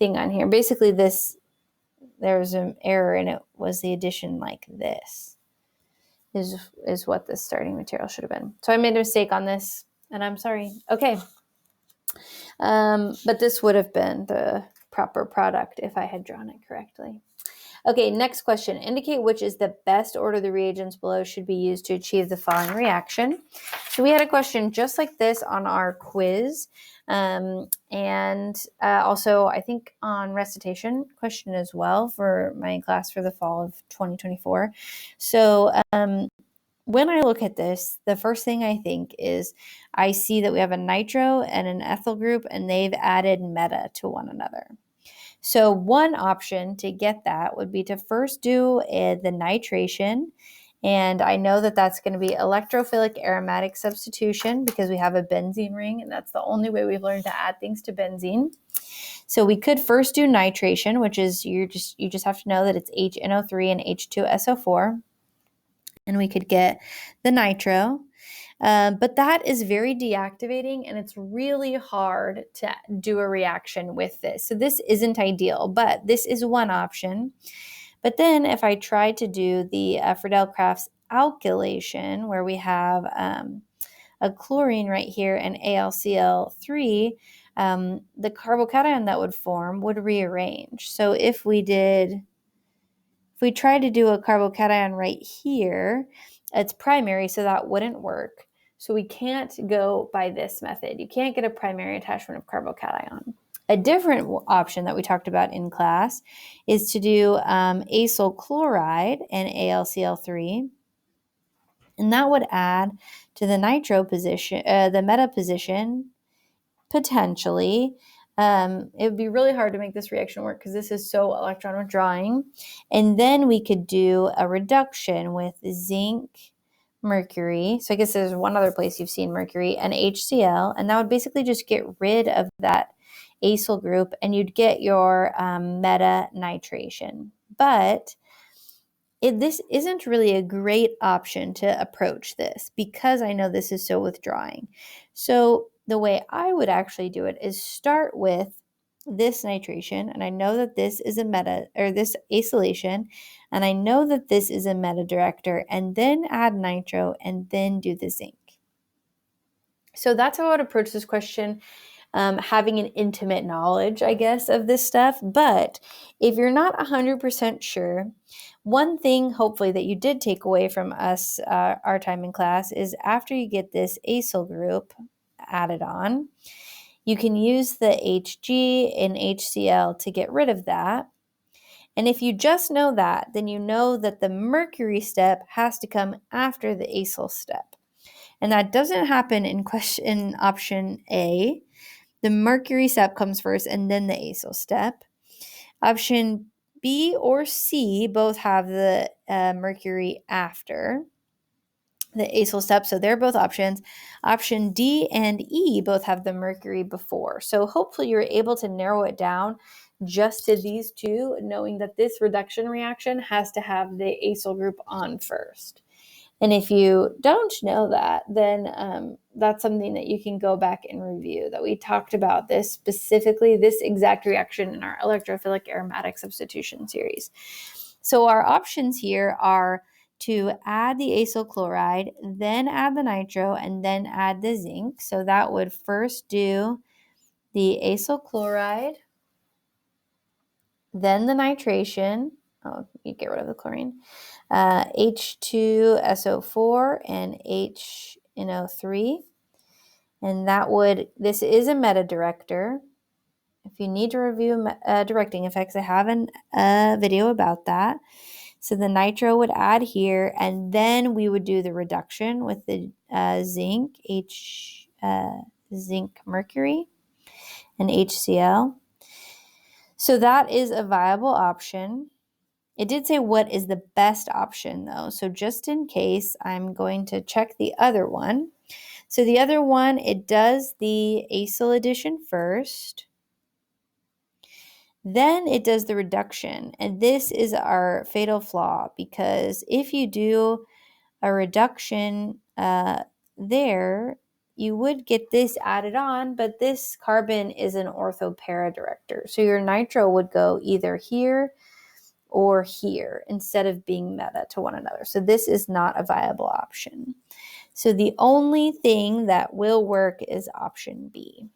thing on here. Basically there's an error, and it was the addition like this is what the starting material should have been. So I made a mistake on this, and I'm sorry. Okay. But this would have been the proper product if I had drawn it correctly. Okay, next question. Indicate which is the best order the reagents below should be used to achieve the following reaction. So we had a question just like this on our quiz. And also, I think on recitation question as well for my class for the fall of 2024. So when I look at this, the first thing I think is I see that we have a nitro and an ethyl group, and they've added meta to one another. So one option to get that would be to first do the nitration. And I know that that's going to be electrophilic aromatic substitution because we have a benzene ring, and that's the only way we've learned to add things to benzene. So we could first do nitration, which is you just have to know that it's HNO3 and H2SO4. And we could get the nitro. But that is very deactivating, and it's really hard to do a reaction with this. So this isn't ideal, but this is one option. But then if I try to do the Friedel-Crafts alkylation, where we have a chlorine right here and AlCl3, the carbocation that would form would rearrange. So if we tried to do a carbocation right here, it's primary, so that wouldn't work. So we can't go by this method. You can't get a primary attachment of carbocation. A different option that we talked about in class is to do acyl chloride and AlCl3. And that would add to the nitro position, the meta position, potentially. It would be really hard to make this reaction work because this is so electron withdrawing. And then we could do a reduction with zinc, mercury. So I guess there's one other place you've seen mercury, and HCl. And that would basically just get rid of that acyl group, and you'd get your meta nitration. But this isn't really a great option to approach this because I know this is so withdrawing. So the way I would actually do it is start with this nitration, and I know that this is a meta, or this acylation, and I know that this is a meta director, and then add nitro, and then do the zinc. So that's how I would approach this question. Having an intimate knowledge, I guess, of this stuff. But if you're not 100% sure, one thing hopefully that you did take away from us, our time in class, is after you get this acyl group added on, you can use the Hg and HCl to get rid of that. And if you just know that, then you know that the mercury step has to come after the acyl step. And that doesn't happen in option A. The mercury step comes first and then the acyl step. Option B or C both have the mercury after the acyl step, so they're both options. Option D and E both have the mercury before. So hopefully you're able to narrow it down just to these two, knowing that this reduction reaction has to have the acyl group on first. And if you don't know that, then that's something that you can go back and review, that we talked about this specifically, this exact reaction in our electrophilic aromatic substitution series. So our options here are to add the acyl chloride, then add the nitro, and then add the zinc. So that would first do the acyl chloride, then the nitration. Oh, you get rid of the chlorine. H2SO4 and HNO3. And this is a meta director. If you need to review directing effects, I have a video about that. So the nitro would add here, and then we would do the reduction with the zinc, zinc mercury, and HCl. So that is a viable option. It did say what is the best option though. So just in case, I'm going to check the other one. So the other one, it does the acyl addition first. Then it does the reduction. And this is our fatal flaw, because if you do a reduction there, you would get this added on, but this carbon is an ortho-para director. So your nitro would go either here or here instead of being meta to one another. So this is not a viable option. So the only thing that will work is option B.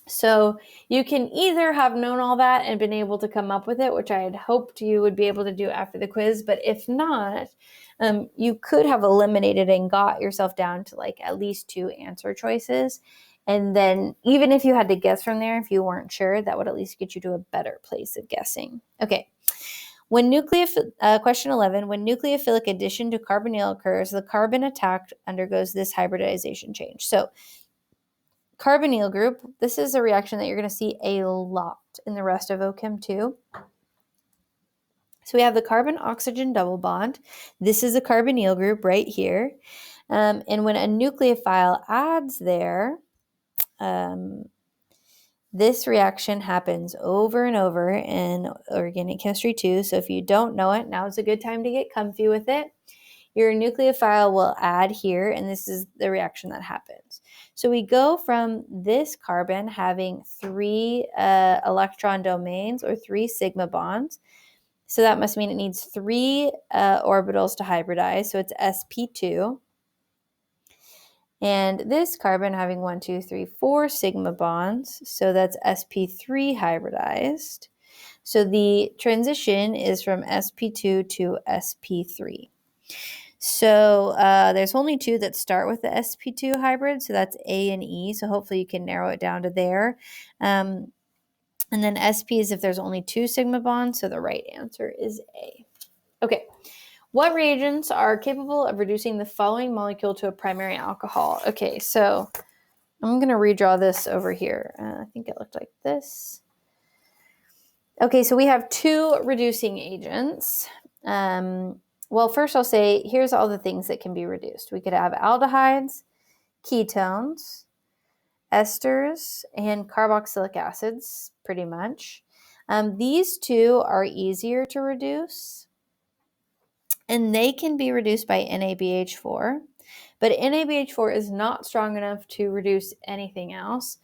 So you can either have known all that and been able to come up with it, which I had hoped you would be able to do after the quiz, but if not, you could have eliminated and got yourself down to like at least 2 answer choices. And then even if you had to guess from there, if you weren't sure, that would at least get you to a better place of guessing. Okay. Question 11, when nucleophilic addition to carbonyl occurs, the carbon attacked undergoes this hybridization change. So carbonyl group, this is a reaction that you're going to see a lot in the rest of Ochem too. So we have the carbon-oxygen double bond. This is a carbonyl group right here. And when a nucleophile adds there, this reaction happens over and over in organic chemistry too. So if you don't know it, now is a good time to get comfy with it. Your nucleophile will add here, and this is the reaction that happens. So we go from this carbon having 3 electron domains, or 3 sigma bonds. So that must mean it needs 3 orbitals to hybridize. So it's sp2. And this carbon having 1, 2, 3, 4 sigma bonds. So that's sp3 hybridized. So the transition is from sp2 to sp3. So there's only 2 that start with the sp2 hybrid, so that's A and E. So hopefully you can narrow it down to there. And then sp is if there's only 2 sigma bonds, so the right answer is A. Okay, What reagents are capable of reducing the following molecule to a primary alcohol? Okay, so I'm going to redraw this over here. I think it looked like this. Okay, so we have two reducing agents. Well, first I'll say, here's all the things that can be reduced. We could have aldehydes, ketones, esters, and carboxylic acids, pretty much. These two are easier to reduce, and they can be reduced by NABH4. But NABH4 is not strong enough to reduce anything else.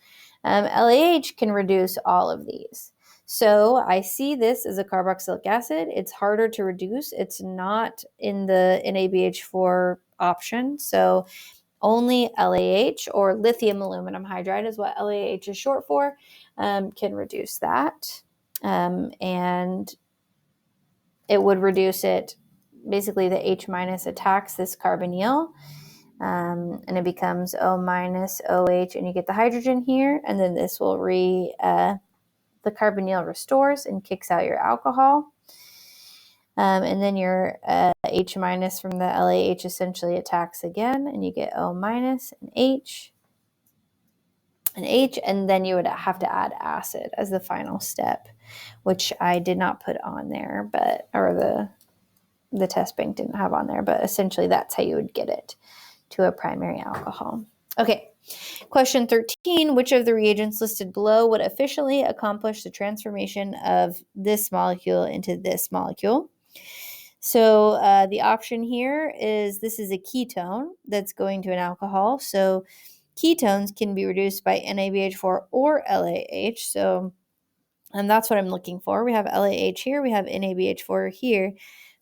LAH can reduce all of these. So I see this as a carboxylic acid. It's harder to reduce. It's not in the NABH4 option. So only LAH, or lithium aluminum hydride is what LAH is short for, can reduce that. And it would reduce it. Basically, the H minus attacks this carbonyl, and it becomes O minus OH, and you get the hydrogen here, and then this will the carbonyl restores and kicks out your alcohol. And then your H minus from the LAH essentially attacks again, and you get O minus and H, and then you would have to add acid as the final step, which I did not put on there, or the test bank didn't have on there, but essentially that's how you would get it to a primary alcohol. Okay, question 13, which of the reagents listed below would efficiently accomplish the transformation of this molecule into this molecule? So the option here is, this is a ketone that's going to an alcohol. So ketones can be reduced by NABH4 or LAH. So that's what I'm looking for. We have LAH here. We have NABH4 here.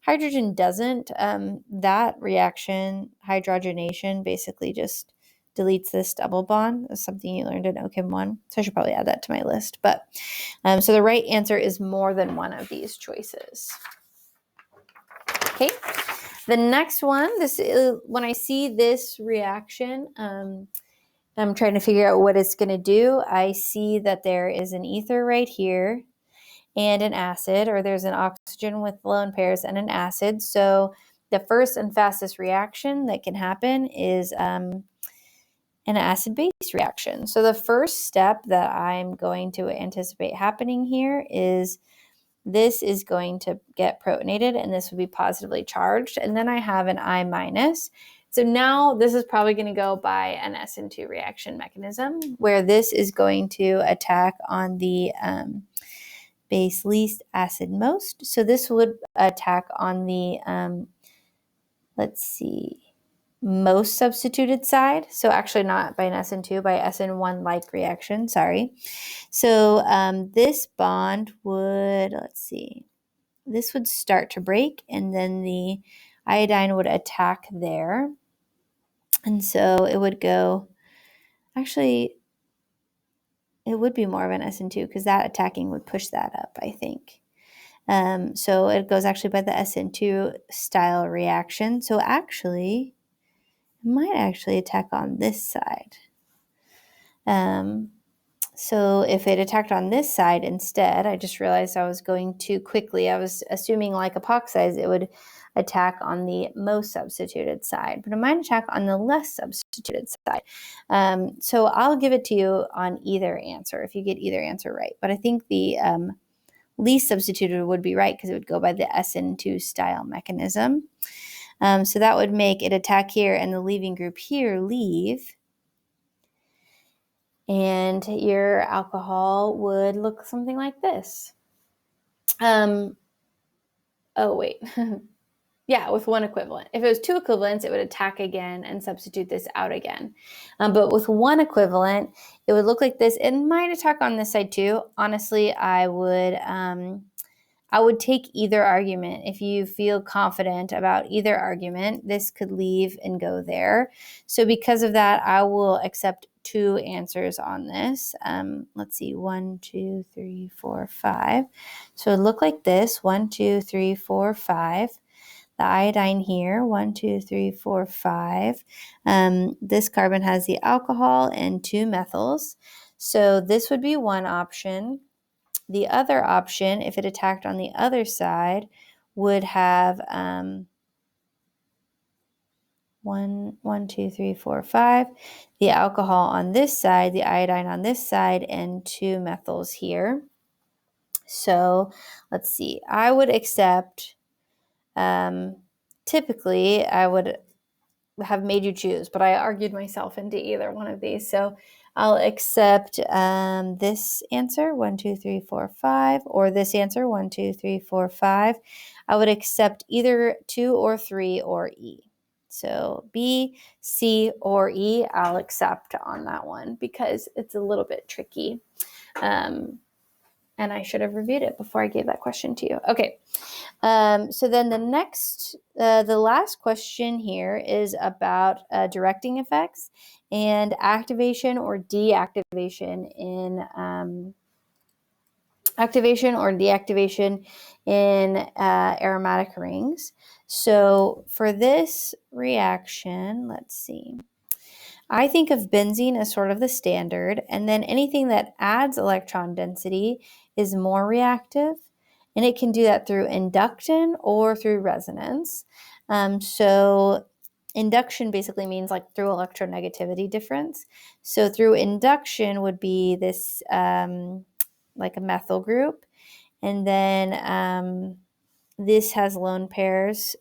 Hydrogen doesn't. That reaction, hydrogenation, basically just deletes this double bond. That's something you learned in Ochem 1. So I should probably add that to my list. But so the right answer is more than one of these choices. Okay. The next one, this is, when I see this reaction, I'm trying to figure out what it's going to do. I see that there is an ether right here and an acid, or there's an oxygen with lone pairs and an acid. So the first and fastest reaction that can happen is an acid-base reaction. So the first step that I'm going to anticipate happening here is this is going to get protonated, and this would be positively charged. And then I have an I minus. So now this is probably going to go by an SN2 reaction mechanism, where this is going to attack on the base least, acid most. So this would attack on the, most substituted side. So actually not by an SN2, by SN1 like reaction, sorry. So this bond would, this would start to break, and then the iodine would attack there. And so it would go, actually, it would be more of an SN2 because that attacking would push that up, I think. So it goes actually by the SN2 style reaction. So actually, it might actually attack on this side. So if it attacked on this side instead, I just realized I was going too quickly. I was assuming, like epoxides, it would attack on the most substituted side, but it might attack on the less substituted side. So I'll give it to you on either answer if you get either answer right. But I think the least substituted would be right because it would go by the SN2 style mechanism. So that would make it attack here and the leaving group here leave. And your alcohol would look something like this. Oh, wait. Yeah, with one equivalent. If it was two equivalents, it would attack again and substitute this out again. But with one equivalent, it would look like this. It might attack on this side too. Honestly, I would take either argument. If you feel confident about either argument, this could leave and go there. So because of that, I will accept two answers on this. Let's see, 1, 2, 3, 4, 5. So it would look like this, 1, 2, 3, 4, 5. The iodine here, 1, 2, 3, 4, 5. This carbon has the alcohol and 2 methyls. So this would be one option. The other option, if it attacked on the other side, would have one, two, three, four, five. The alcohol on this side, the iodine on this side, and 2 methyls here. So let's see. I would accept, typically I would have made you choose, but I argued myself into either one of these. So I'll accept this answer, 1, 2, 3, 4, 5, or this answer, 1, 2, 3, 4, 5. I would accept either 2 or 3 or E. So B, C, or E, I'll accept on that one because it's a little bit tricky. And I should have reviewed it before I gave that question to you. Okay. So then the last question here is about directing effects and activation or deactivation in aromatic rings. So for this reaction, let's see. I think of benzene as sort of the standard, and then anything that adds electron density is more reactive, and it can do that through induction or through resonance. So induction basically means like through electronegativity difference. So through induction would be this like a methyl group, and then this has lone pairs.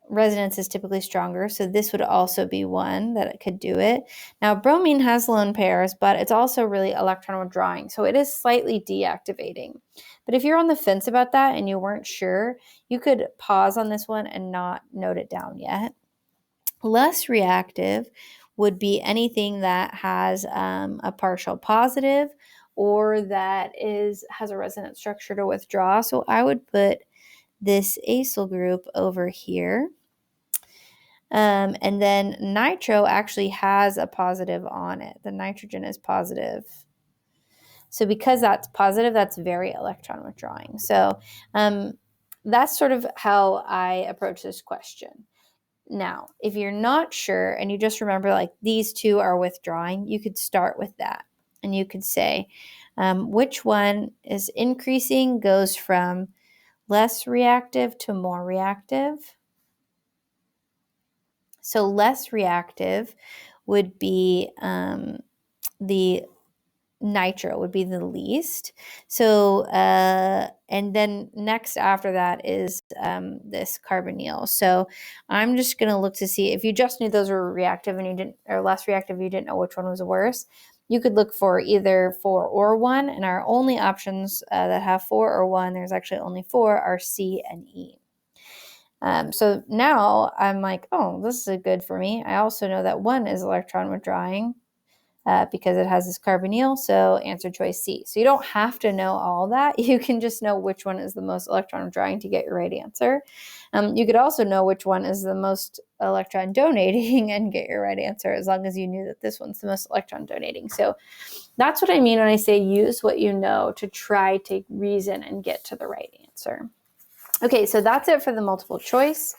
Resonance is typically stronger, so this would also be one that could do it. Now, bromine has lone pairs, but it's also really electron withdrawing, so it is slightly deactivating. But if you're on the fence about that and you weren't sure, you could pause on this one and not note it down yet. Less reactive would be anything that has a partial positive or that has a resonance structure to withdraw. So I would put this acyl group over here. And then nitro actually has a positive on it. The nitrogen is positive. So because that's positive, that's very electron withdrawing. So that's sort of how I approach this question. Now, if you're not sure and you just remember like these two are withdrawing, you could start with that. And you could say which one is increasing, goes from less reactive to more reactive. So less reactive would be the nitro would be the least. So and then next after that is this carbonyl. So I'm just going to look to see if you just knew those were reactive and you didn't, or less reactive, you didn't know which one was worse. You could look for either 4 or 1, and our only options that have 4 or 1, there's actually only 4, are C and E. So now I'm like, oh, this is good for me. I also know that 1 is electron withdrawing because it has this carbonyl. So answer choice C. So you don't have to know all that. You can just know which one is the most electron withdrawing to get your right answer. You could also know which one is the most electron donating and get your right answer, as long as you knew that this one's the most electron donating. So that's what I mean when I say use what you know to try to reason and get to the right answer. Okay, so that's it for the multiple choice.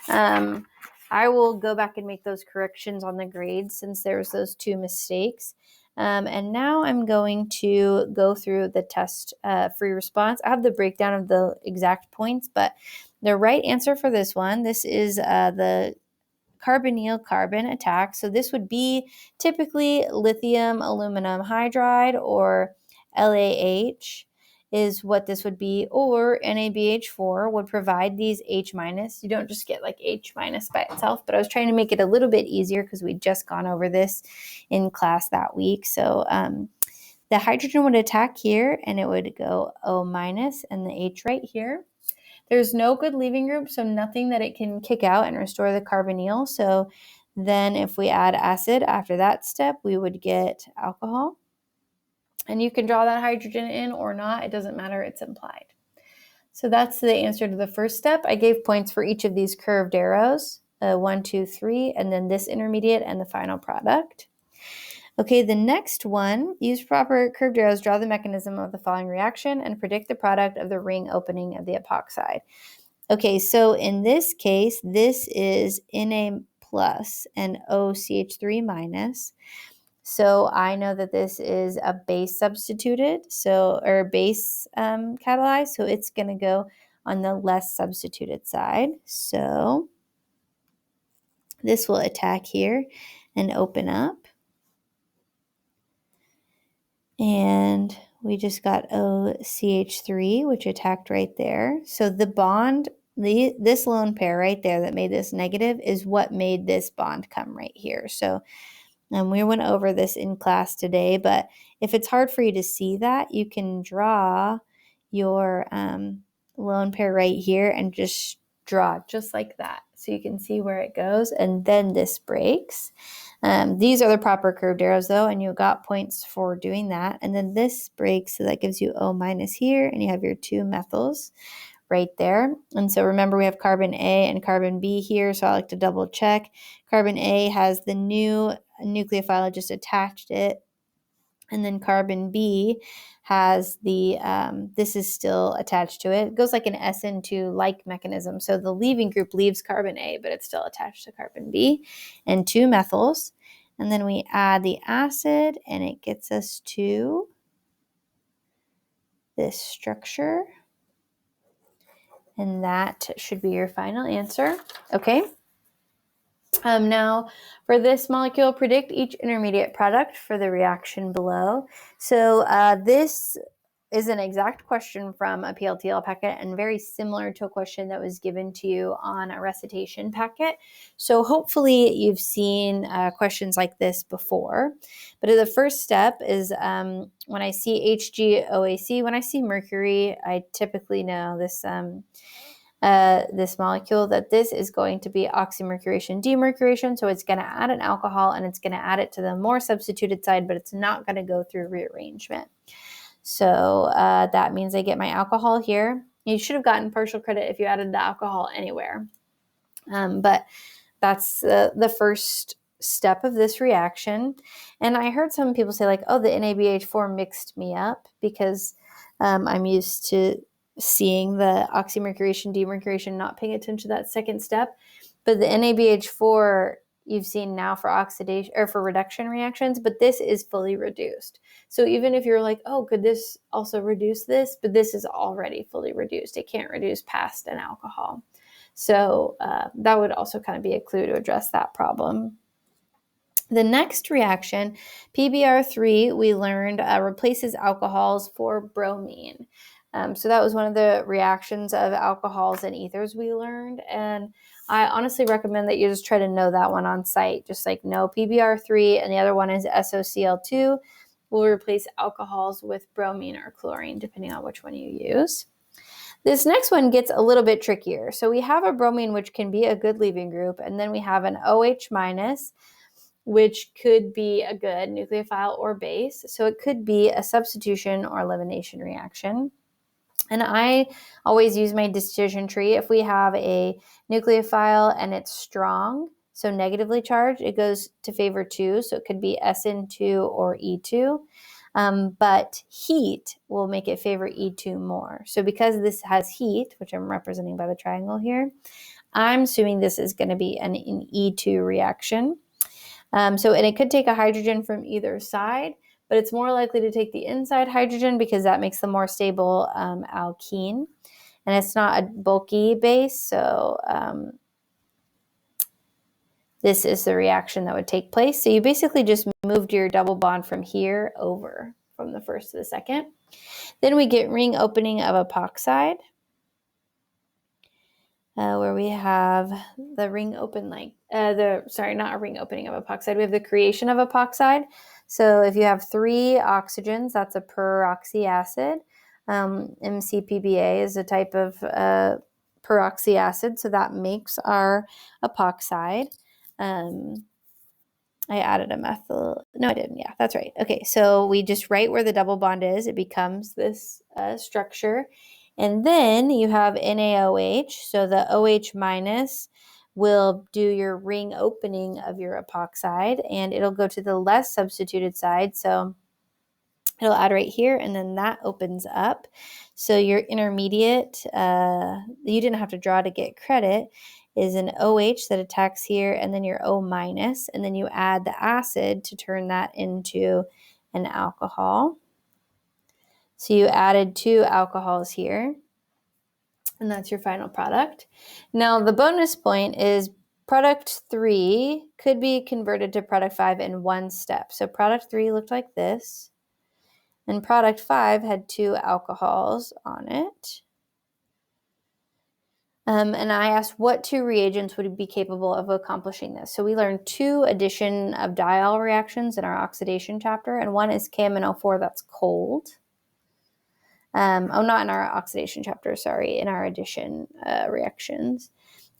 I will go back and make those corrections on the grades since there was those 2 mistakes. And now I'm going to go through the test free response. I have the breakdown of the exact points, but the right answer for this one, this is the carbonyl carbon attack. So this would be typically lithium aluminum hydride, or LAH is what this would be, or NaBH4 would provide these H-. You don't just get like H- by itself, but I was trying to make it a little bit easier because we'd just gone over this in class that week. So the hydrogen would attack here and it would go O- and the H right here. There's no good leaving group, so nothing that it can kick out and restore the carbonyl. So then if we add acid after that step, we would get alcohol. And you can draw that hydrogen in or not. It doesn't matter. It's implied. So that's the answer to the first step. I gave points for each of these curved arrows, 1, 2, 3, and then this intermediate and the final product. Okay, the next one, use proper curved arrows, draw the mechanism of the following reaction, and predict the product of the ring opening of the epoxide. Okay, so in this case, this is Na plus and OCH3 minus. So I know that this is a base substituted, or base catalyzed, so it's going to go on the less substituted side. So This will attack here and open up. And we just got OCH3, which attacked right there. So the bond, this lone pair right there that made this negative is what made this bond come right here. So we went over this in class today, but if it's hard for you to see that, you can draw your lone pair right here and just draw just like that. So you can see where it goes, and then this breaks. These are the proper curved arrows though, and you got points for doing that. And then this breaks, so that gives you O minus here, and you have your 2 methyls right there. And so remember, we have carbon A and carbon B here, so I like to double check. Carbon A has the new nucleophile, I just attached it. And then carbon B has the, this is still attached to it. It goes like an SN2 like mechanism. So the leaving group leaves carbon A, but it's still attached to carbon B, and 2 methyls. And then we add the acid, and it gets us to this structure. And that should be your final answer. Okay. Now, for this molecule, predict each intermediate product for the reaction below. So this is an exact question from a PLTL packet, and very similar to a question that was given to you on a recitation packet. So hopefully you've seen questions like this before. But the first step is when I see HgOAc, when I see mercury, I typically know this this molecule, that this is going to be oxymercuration demercuration. So it's going to add an alcohol, and it's going to add it to the more substituted side, but it's not going to go through rearrangement. So that means I get my alcohol here. You should have gotten partial credit if you added the alcohol anywhere. But that's the first step of this reaction. And I heard some people say like, oh, the NABH4 mixed me up, because I'm used to seeing the oxymercuration, demercuration, not paying attention to that second step. But the NABH4 you've seen now for oxidation or for reduction reactions, but this is fully reduced. So even if you're like, oh, could this also reduce this? But this is already fully reduced. It can't reduce past an alcohol. So that would also kind of be a clue to address that problem. The next reaction, PBr3, we learned replaces alcohols for bromine. So that was one of the reactions of alcohols and ethers we learned. And I honestly recommend that you just try to know that one on site. Just like know PBr3, and the other one is SOCl2. Will replace alcohols with bromine or chlorine, depending on which one you use. This next one gets a little bit trickier. So we have a bromine, which can be a good leaving group, and then we have an OH minus, which could be a good nucleophile or base. So it could be a substitution or elimination reaction. And I always use my decision tree. If we have a nucleophile and it's strong, so negatively charged, it goes to favor 2. So it could be SN2 or E2. But heat will make it favor E2 more. So because this has heat, which I'm representing by the triangle here, I'm assuming this is going to be an E2 reaction. And it could take a hydrogen from either side, but it's more likely to take the inside hydrogen because that makes the more stable alkene. And it's not a bulky base, so this is the reaction that would take place. So you basically just moved your double bond from here over, from the first to the second. Then we get ring opening of epoxide, where we have the ring open, like not a ring opening of epoxide. We have the creation of epoxide. So if you have 3 oxygens, that's a peroxy acid. MCPBA is a type of peroxy acid, so that makes our epoxide. I added a methyl. No, I didn't. Yeah, that's right. Okay, so we just write where the double bond is. It becomes this structure. And then you have NaOH. So the OH minus will do your ring opening of your epoxide, and it'll go to the less substituted side. So it'll add right here, and then that opens up. So your intermediate, you didn't have to draw to get credit, is an OH that attacks here, and then your O minus, and then you add the acid to turn that into an alcohol. So you added 2 alcohols here, and that's your final product. Now the bonus point is Product 3 could be converted to product 5 in one step. So product 3 looked like this, and product 5 had 2 alcohols on it. And I asked what 2 reagents would be capable of accomplishing this. So we learned 2 addition of diol reactions in our oxidation chapter, and one is KMnO4 that's cold. Not in our oxidation chapter, sorry, in our addition reactions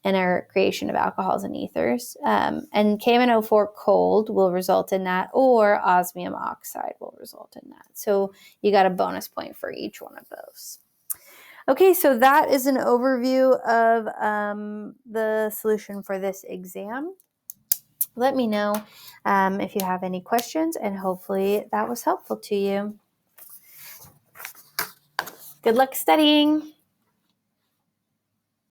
and our creation of alcohols and ethers. And KMnO4 cold will result in that, or osmium oxide will result in that. So you got a bonus point for each one of those. Okay, so that is an overview of the solution for this exam. Let me know if you have any questions, and hopefully that was helpful to you. Good luck studying.